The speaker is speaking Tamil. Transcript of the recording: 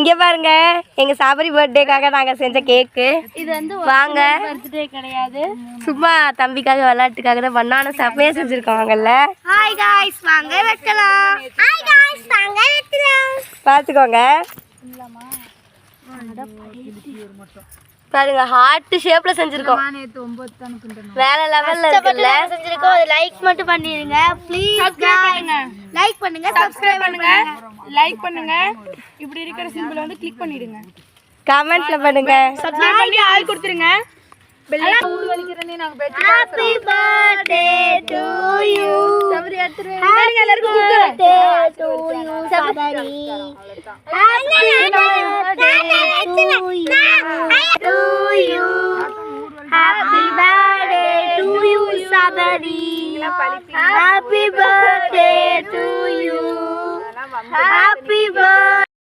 இங்கே பாருங்க எங்க சபரி பர்த்டேக்காக நாங்க செஞ்ச கேக்கு. இது வந்து வாங்க பர்த்டே கிடையாது, சும்மா தம்பிக்காக விளையாட்டுக்காக தான் பண்ணான செமையா செஞ்சிருக்காங்கல்ல. ஹாய் காய்ஸ் வாங்க வெட்டலாம். ஹாய் காய்ஸ் வாங்க வெட்டலாம். பார்த்துக்கோங்க பாருங்க ஹார்ட் ஷேப்ல செஞ்சிருக்கோம். வேற லெவல்ல இருக்குல்ல. செஞ்சிருக்கோம். அது லைக் மட்டும் பண்ணிடுங்க ப்ளீஸ். லைக் பண்ணுங்க, சப்ஸ்கிரைப் பண்ணுங்க, லைக் பண்ணுங்க. இப்படி இருக்கிற சிம்பிள் வந்து கிளிக் பண்ணிடுங்க. கமெண்ட்ல பண்ணுங்க. சப்ஸ்கிரைப் பண்ணி ஆல் கொடுத்துருங்க. Happy birthday to you. Sabari எடுத்துரு. பாருங்க எல்லாரும் குடுங்க. To you Sabari. Happy birthday to you. Happy birthday to you Sabari. Happy birthday to you. Happy